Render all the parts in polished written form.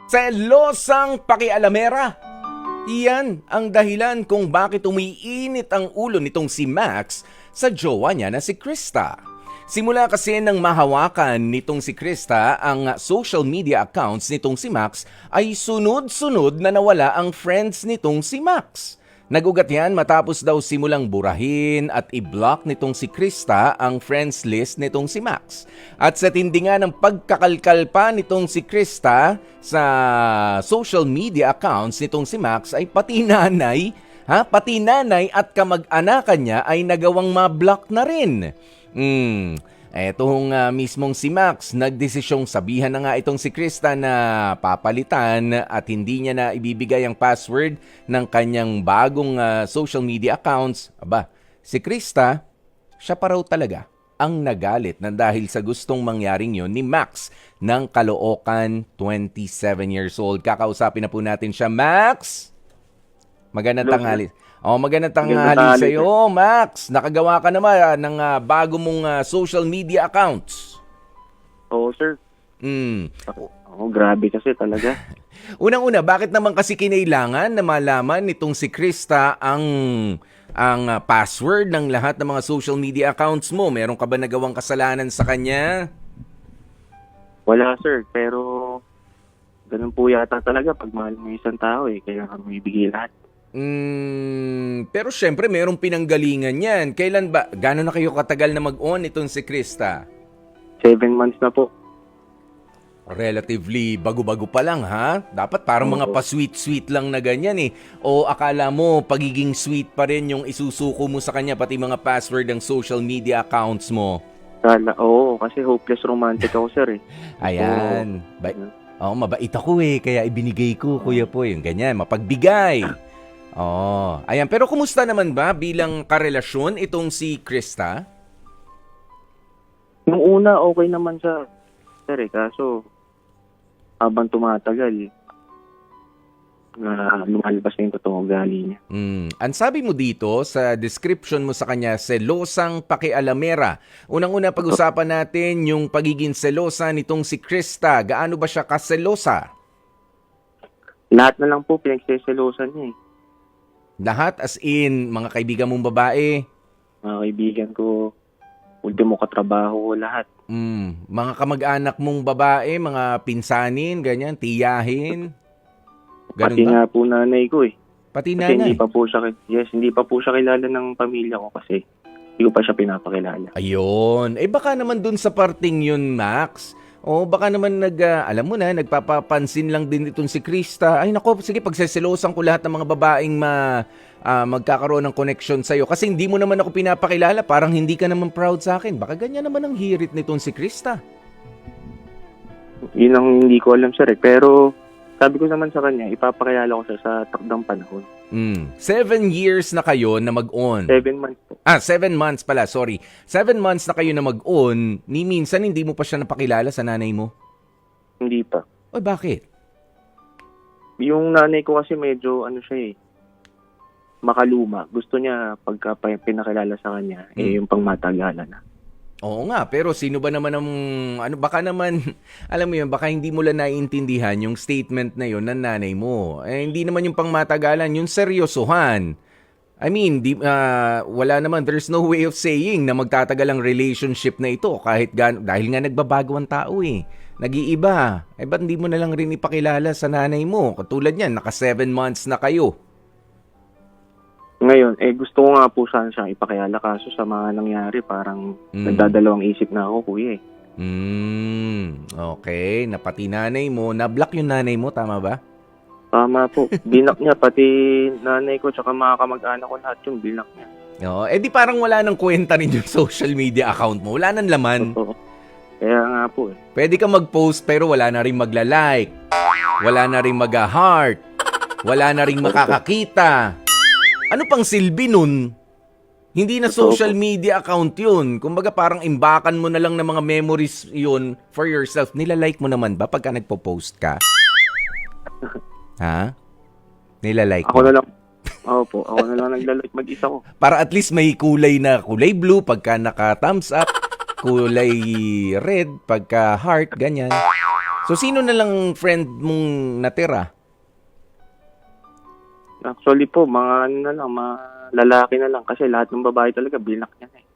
Selosang pakialamera. Iyan ang dahilan kung bakit umiinit ang ulo nitong si Max sa jowa niya na si Krista. Simula kasi nang mahawakan nitong si Krista ang social media accounts nitong si Max ay sunod-sunod na nawala ang friends nitong si Max. Nagugat yan matapos daw simulang burahin at i-block nitong si Krista ang friends list nitong si Max. At sa tindi nga ng pagkakalkal pa nitong si Krista sa social media accounts nitong si Max ay pati nanay at kamag-anakan niya ay nagawang ma-block na rin. Etong mismong si Max, nagdesisyong sabihan na nga itong si Krista na papalitan at hindi niya na ibibigay ang password ng kanyang bagong social media accounts. Aba, si Krista, siya pa raw talaga ang nagalit na dahil sa gustong mangyaring yon ni Max ng Caloocan, 27 years old. Kakausapin na po natin siya. Max! Magandang tanghali. Magandang tanghali sa iyo, Max. Nakagawa ka naman ng bago mong social media accounts. Oo, sir. Grabe kasi talaga. Unang-una, bakit naman kasi kinailangan na malaman nitong si Krista ang password ng lahat ng mga social media accounts mo? Meron ka ba nagawang kasalanan sa kanya? Wala, sir. Pero ganun po yata talaga pag mahal mo isang tao kaya kami ibigay lahat. Pero syempre mayroong pinanggalingan yan. Kailan ba? Gano'n na kayo katagal na mag-on itong si Krista? 7 months na po. Relatively bago-bago pa lang, ha? Dapat parang mga pa-sweet-sweet lang na ganyan O akala mo pagiging sweet pa rin yung isusuko mo sa kanya pati mga password ng social media accounts mo? Oo, kasi hopeless romantic ako, sir Ayan. Mabait ako kaya ibinigay ko, Kuya Poy. Yung ganyan, mapagbigay. Ayan. Pero kumusta naman ba bilang karelasyon itong si Krista? Nung una, okay naman siya, sir kaso habang tumatagal, lumalabas na yung totoong ugali niya. Ang sabi mo dito sa description mo sa kanya, selosang pakialamera. Unang-una pag-usapan natin yung pagiging selosa nitong si Krista. Gaano ba siya kaselosa? Lahat na lang po pinagseselosan niya Lahat as in, mga kaibigan mong babae? Mga kaibigan ko, ultimo katrabaho ko, lahat. Mga kamag-anak mong babae, mga pinsanin, ganyan, tiyahin? Ganun Pati ba? nga po nanay ko Pati Kasi nanay? hindi pa po siya kilala ng pamilya ko kasi hindi ko pa siya pinapakilala. Ayun. Baka naman dun sa parting yun, Max. Baka naman alam mo na, nagpapapansin lang din itong si Krista. Ay nako, sige, pagseselosan ko lahat ng mga babaeng magkakaroon ng connection sa'yo. Kasi hindi mo naman ako pinapakilala, parang hindi ka naman proud sa akin. Baka ganyan naman ang hirit nitong si Krista. Yun ang hindi ko alam, sir Pero sabi ko naman sa kanya, ipapakilala ko siya sa takdang panahon. 7 years na kayo na mag-on. 7 months po. 7 months pala, sorry. 7 months na kayo na mag-on, ni minsan hindi mo pa siya napakilala sa nanay mo? Hindi pa. Bakit? Yung nanay ko kasi medyo siya makaluma. Gusto niya pagka pinakilala sa kanya, yung pangmatagalan na. Oo nga, pero sino ba naman baka naman, alam mo yun, baka hindi mo lang naiintindihan yung statement na yun ng nanay mo. Hindi naman yung pangmatagalan, yung seryosohan. I mean, wala naman, there's no way of saying na magtatagal ang relationship na ito dahil nga nagbabago ang tao Nag-iiba. Ba't hindi mo na lang rin ipakilala sa nanay mo? Katulad niyan, naka 7 months na kayo. Ngayon, gusto ko nga po sana siya ipakilala kaso sa mga nangyari parang nagdadalawang isip na ako, kuya Okay, na pati nanay mo, na-block yung nanay mo, tama ba? Tama po. Binak niya, pati nanay ko tsaka mga kamag-anak ko lahat yung binak niya. Di parang wala nang kwenta rin yung social media account mo. Wala nang laman. Totoo. Kaya nga po Pwede ka mag-post pero wala na rin magla-like. Wala na rin mag-heart. Wala na rin makakakita. Ano pang silbi nun? Hindi na social media account yun. Kumbaga parang imbakan mo na lang ng mga memories yun for yourself. Nilalike mo naman ba pagka nagpo-post ka? Ha? Nilalike Ako mo? na lang. Opo, ako na lang naglalike mag-isa ko. Para at least may kulay blue pagka naka-thumbs up, kulay red pagka heart, ganyan. So, sino na lang friend mong natira? Actually po, mga ano na lang, mga lalaki na lang. Kasi lahat ng babae talaga, binak niya na eh.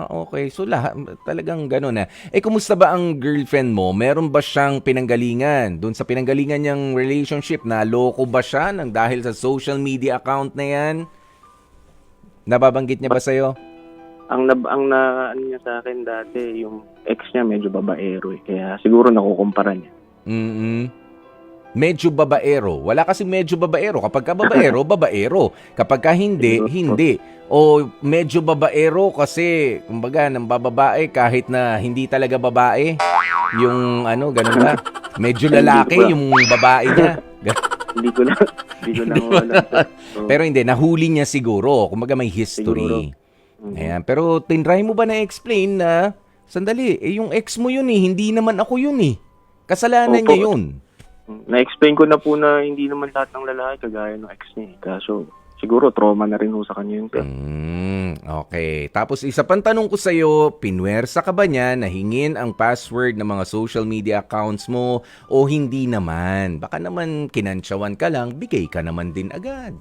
Okay. So, lahat, talagang gano'n na. Kumusta ba ang girlfriend mo? Meron ba siyang pinanggalingan? Doon sa pinanggalingan niyang relationship, naloko ba siya nang dahil sa social media account na yan? Nababanggit niya ba sa'yo? Ano niya sa akin dati, yung ex niya medyo babaero eh. Kaya siguro nakukumpara niya. Medyo babaero. Wala kasi medyo babaero. Kapag ka babaero, babaero. Kapag ka hindi, hindi. O medyo babaero kasi, kumbaga, nang bababae kahit na hindi talaga babae. Yung ganun ba? Medyo lalaki yung babae niya. Hindi ko lang alam. So, Pero hindi, nahuli niya siguro. Kumbaga may history. Ayan. Pero tinry mo ba na-explain na, sandali, yung ex mo yun hindi naman ako yun Kasalanan Opo. niya yun. Na-explain ko na po na hindi naman lahat ng lalaki kagaya ng ex niya. Kaso, siguro trauma na rin ho sa kanya yun. Okay. Tapos isa pang tanong ko sa'yo, pinwersa ka ba niya na hingin ang password ng mga social media accounts mo o hindi naman? Baka naman kinansyawan ka lang, bigay ka naman din agad.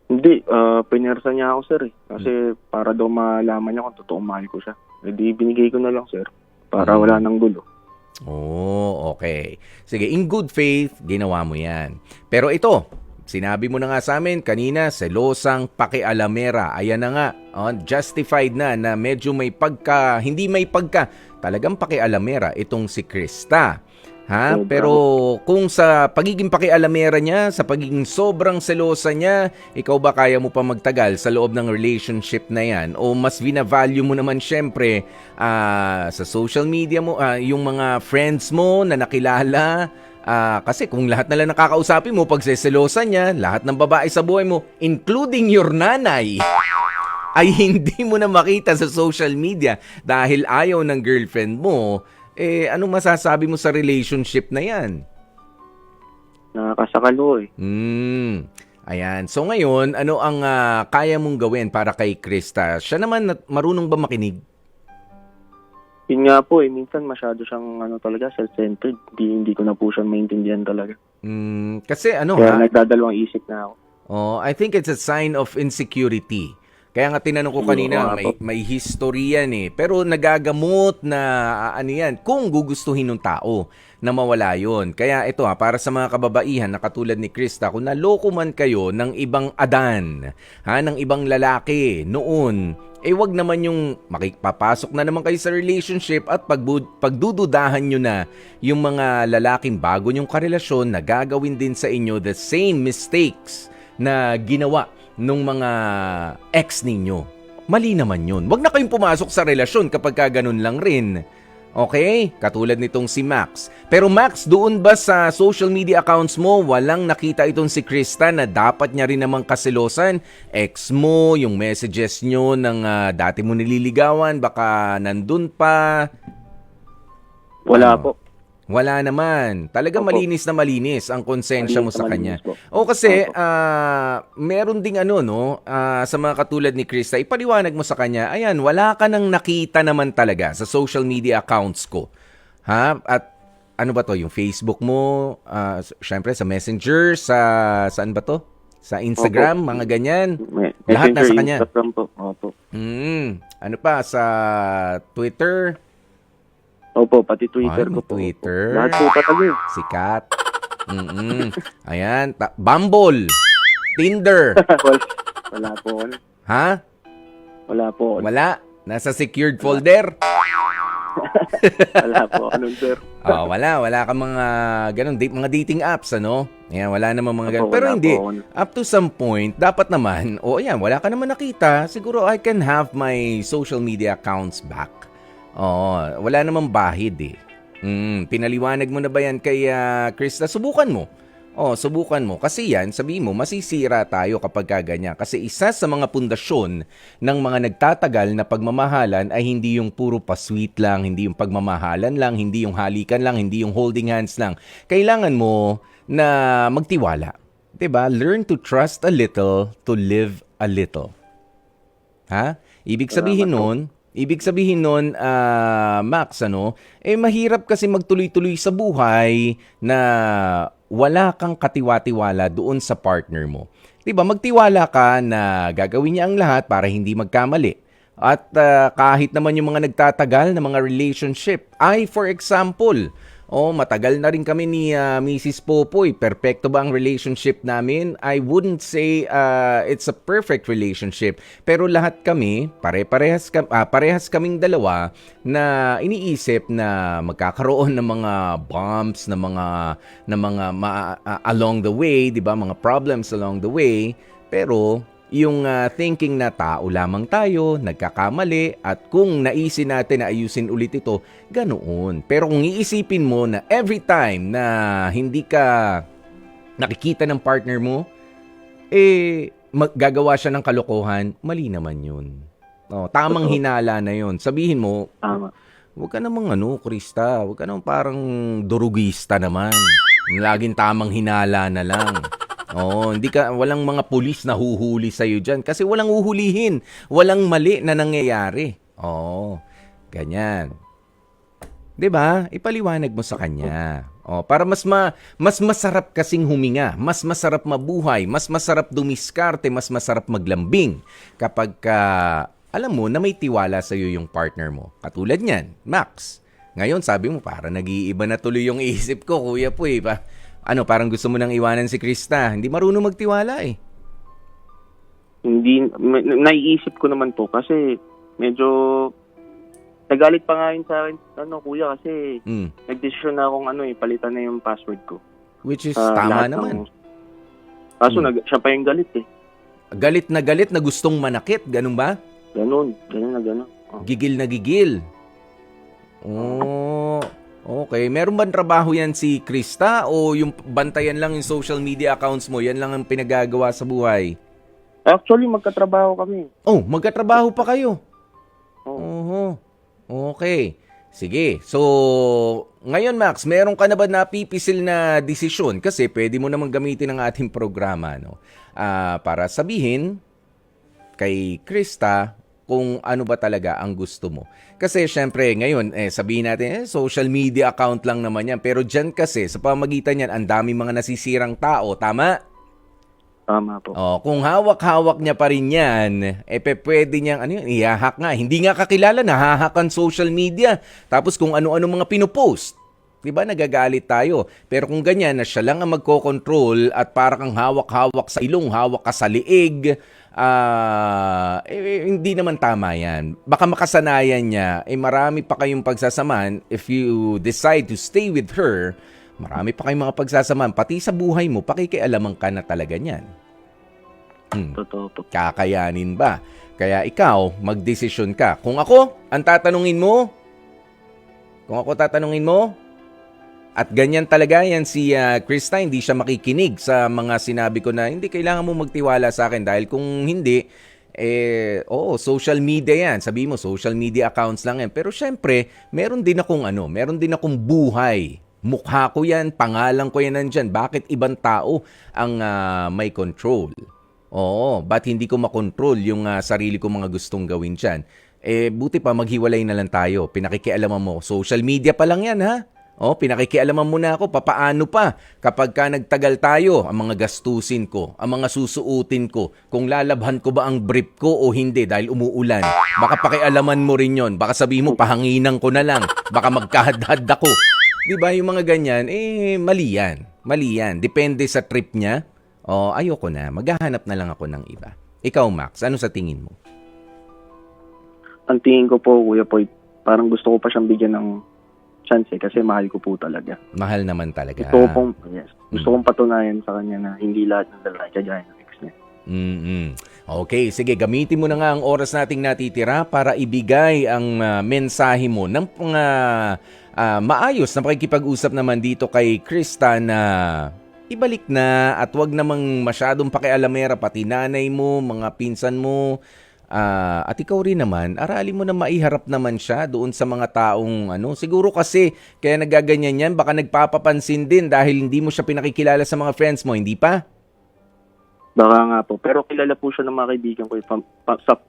Hindi, pinersa niya ako sir eh. Kasi para daw malaman niya kung totoong mahal ko siya. Di binigay ko na lang sir. Para wala nang gulo. Okay. Sige, in good faith, ginawa mo yan. Pero ito, sinabi mo na nga sa amin kanina, selosang pakialamera. Ayan na nga, justified na medyo hindi may pagka, talagang pakialamera itong si Krista. Pero kung sa pagiging pakialamera niya, sa pagiging sobrang selosa niya, ikaw ba kaya mo pa magtagal sa loob ng relationship na yan? O mas vina-value mo naman syempre sa social media mo, yung mga friends mo na nakilala? Kasi kung lahat na lang nakakausapin mo pag seselosa niya, lahat ng babae sa buhay mo, including your nanay, ay hindi mo na makita sa social media dahil ayaw ng girlfriend mo, anong masasabi mo sa relationship na yan? Nakakasakalo eh. Ayan. So ngayon, ano ang kaya mong gawin para kay Krista? Siya naman, marunong ba makinig? Yun nga po eh, minsan masyado siyang talaga self-centered. Hindi ko na po siya maintindihan talaga. Kasi Kaya nagdadalawang isip na ako. I think it's a sign of insecurity. Kaya nga tinanong ko kanina, may history yan Pero nagagamot na yan kung gugustuhin ng tao na mawala yon. Kaya ito para sa mga kababaihan na katulad ni Krista, kung naloko man kayo ng ibang adan, ng ibang lalaki noon, wag naman yung makipapasok na naman kayo sa relationship at pagdududahan nyo na yung mga lalaking bago nyong karelasyon na gagawin din sa inyo the same mistakes na ginawa nung mga ex ninyo. Mali naman yun. Wag na kayong pumasok sa relasyon kapag ganun lang rin. Okay? Katulad nitong si Max. Pero Max, doon ba sa social media accounts mo, walang nakita itong si Krista na dapat niya rin namang kasilosan? Ex mo, yung messages nyo ng dati mo nililigawan, baka nandun pa? Wala po. Wala naman. Talagang Opo. malinis na malinis ang konsensya mo sa kanya. Malinis po. Kasi meron ding sa mga katulad ni Krista, ipaliwanag mo sa kanya, ayan, wala ka nang nakita naman talaga sa social media accounts ko. At ano ba to, yung Facebook mo, syempre sa Messenger, saan ba to? Sa Instagram, Opo. mga ganyan. Messenger, Lahat nasa kanya. Instagram po. Opo. Ano pa, sa Twitter? Opo, pati Twitter ko po. Twitter. Lahat po talaga. Sikat. Ayan. Bumble. Tinder. Wala po. Wala po. Wala. Nasa secured folder. Wala po. Anong sir? Wala. Wala ka mga ganun. Mga dating apps, Ayan, wala namang mga ganun. Opo, Pero wala hindi. po. Up to some point, dapat naman, ayan, wala ka naman nakita. Siguro I can have my social media accounts back. Wala namang bahid Pinaliwanag mo na ba yan kay Krista? Subukan mo. Subukan mo. Kasi yan, sabihin mo, masisira tayo kapag ganyan. Kasi isa sa mga pundasyon ng mga nagtatagal na pagmamahalan ay hindi yung puro pa-sweet lang, hindi yung pagmamahalan lang, hindi yung halikan lang, hindi yung holding hands lang. Kailangan mo na magtiwala. 'Di ba? Learn to trust a little, to live a little. Ibig sabihin nun, Ibig sabihin nun, Max, mahirap kasi magtuloy-tuloy sa buhay na wala kang katiwa-tiwala doon sa partner mo. 'Di ba? Magtiwala ka na gagawin niya ang lahat para hindi magkamali. At kahit naman yung mga nagtatagal na mga relationship, for example, matagal na rin kami ni Mrs. Popoy. Perfecto ba ang relationship namin? I wouldn't say it's a perfect relationship. Pero lahat kami, parehas kaming dalawa na iniisip na magkakaroon ng mga bumps, along the way, 'di ba? Mga problems along the way. Pero yung thinking na tao lamang tayo, nagkakamali, at kung naisin natin na ayusin ulit ito, ganoon. Pero kung iisipin mo na every time na hindi ka nakikita ng partner mo, gagawa siya ng kalokohan, mali naman yun. Tamang hinala na yun. Sabihin mo, Tama. huwag ka namang Krista, huwag ka namang parang durugista naman. Laging tamang hinala na lang. Walang mga pulis na huhuli sa'yo dyan kasi walang uhulihin. Walang mali na nangyayari. Ganyan. 'Di ba? Ipaliwanag mo sa kanya. Para mas masarap kasing huminga, mas masarap mabuhay, mas masarap dumiskarte, mas masarap maglambing kapag alam mo na may tiwala sa'yo yung partner mo. Katulad niyan, Max. Ngayon sabi mo para nag-iiba na tuloy yung isip ko, Kuya Puy. Parang gusto mo nang iwanan si Krista. Hindi marunong magtiwala eh. Hindi, naiisip ko naman po kasi medyo nagalit pa nga yun sa akin, kuya, kasi nagdesisyon na akong palitan na yung password ko. Which is tama naman. Kaso siya pa yung galit eh. Galit na gustong manakit, ganun ba? Ganun. Gigil na gigil. Okay. Meron ba trabaho yan si Krista o yung bantayan lang yung social media accounts mo? Yan lang ang pinagagawa sa buhay? Actually, magkatrabaho kami. Magkatrabaho pa kayo? Okay. Sige. So, ngayon Max, meron ka na ba napipisil na desisyon? Kasi pwede mo naman gamitin ang ating programa para sabihin kay Krista kung ano ba talaga ang gusto mo. Kasi syempre ngayon, sabihin natin, social media account lang naman yan. Pero dyan kasi, sa pamagitan yan, ang dami mga nasisirang tao. Tama? Tama po. Kung hawak-hawak niya pa rin yan, pwede niyang, ihahak nga. Hindi nga kakilala, nahahakan social media. Tapos kung ano-ano mga pinupost. Diba, nagagalit tayo. Pero kung ganyan, na siya lang ang magko-control at para kang hawak-hawak sa ilong, hawak ka sa liig, hindi naman tama yan. Baka makasanayan niya, marami pa kayong pagsasamahan. If you decide to stay with her, marami pa kayong mga pagsasamahan. Pati sa buhay mo, pakikialaman ka na talaga niyan. Totoo po. Kakayanin ba? Kaya ikaw, magdesisyon ka. Kung ako tatanungin mo, at ganyan talaga yan si Krista, hindi siya makikinig sa mga sinabi ko na hindi kailangan mo magtiwala sa akin dahil kung hindi, social media yan. Sabi mo, social media accounts lang yan. Pero syempre, meron din akong buhay. Mukha ko yan, pangalan ko yan nandyan. Bakit ibang tao ang may control? Ba't hindi ko makontrol yung sarili ko mga gustong gawin dyan? Buti pa maghiwalay na lang tayo. Pinakikialaman mo, social media pa lang yan ha? Pinakikialaman mo na ako, papaano pa kapag ka nagtagal tayo, ang mga gastusin ko, ang mga susuutin ko, kung lalabhan ko ba ang brief ko o hindi dahil umuulan. Baka pakialaman mo rin yon. Baka sabihin mo, pahanginan ko na lang. Baka magkahadhad ako. Diba, yung mga ganyan, mali yan. Depende sa trip niya. Ayoko na. Maghahanap na lang ako ng iba. Ikaw, Max, ano sa tingin mo? Ang tingin ko po, Kuya Poy, parang gusto ko pa siyang bigyan ng chance kasi mahal ko po talaga. Mahal naman talaga. Gusto kong patunayan sa kanya na hindi lahat ng lalaki kagaya ng ex niya. Okay, sige, gamitin mo na nga ang oras nating natitira para ibigay ang mensahe mo ng maayos na pakikipag-usap naman dito kay Krista na ibalik na at wag namang masyadong pakialamera pati nanay mo, mga pinsan mo. At ikaw rin naman, aralin mo na maiharap naman siya doon sa mga taong siguro kasi kaya nagaganyan yan, baka nagpapapansin din dahil hindi mo siya pinakikilala sa mga friends mo, hindi pa? Baka nga po, pero kilala po siya ng mga kaibigan ko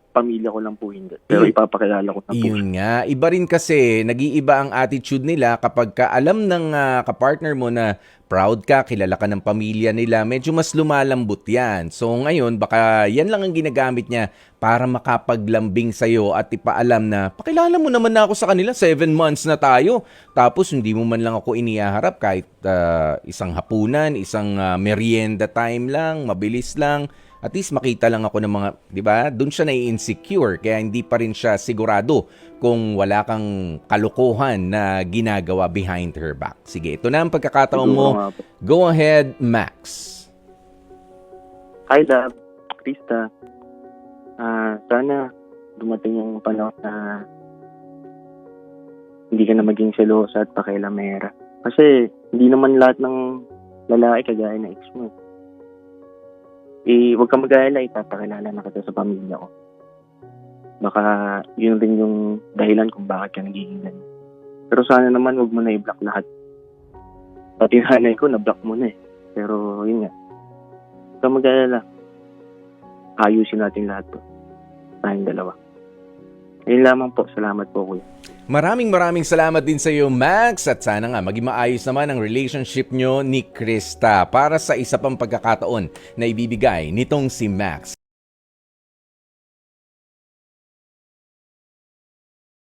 pamilya ko lang po hindi. Pero ipapakilala ko na po. Yun nga. Iba rin kasi, nag-iiba ang attitude nila kapag ka alam ng kapartner mo na proud ka, kilala ka ng pamilya nila, medyo mas lumalambot yan. So ngayon, baka yan lang ang ginagamit niya para makapaglambing sa'yo at ipaalam na, pakilala mo naman na ako sa kanila, 7 months na tayo. Tapos hindi mo man lang ako inihaharap kahit isang hapunan, isang merienda time lang, mabilis lang. At least makita lang ako ng mga, di ba? Doon siya nai-insecure, kaya hindi pa rin siya sigurado kung wala kang kalokohan na ginagawa behind her back. Sige, ito na ang pagkakataon Siguro mo. nga po. Go ahead, Max. Hi, love. Krista. Sana dumating yung panahon na hindi ka na maging selosa at pakialamera. Kasi hindi naman lahat ng lalaki kagaya na ex mo. Huwag kang mag-alala, ipapakilala na kita sa pamilya ko. Baka yun rin yung dahilan kung bakit ka nagiging ganyan. Pero sana naman huwag mo na i-block lahat. Pati nanay ko, na-block mo na eh. Pero yun nga. Huwag kang mag-alala. Ayusin natin lahat to. Tayong dalawa. Ayun lamang po. Salamat po, kuya. Maraming salamat din sa iyo, Max. At sana nga maging maayos naman ang relationship nyo ni Krista para sa isa pang pagkakataon na ibibigay nitong si Max.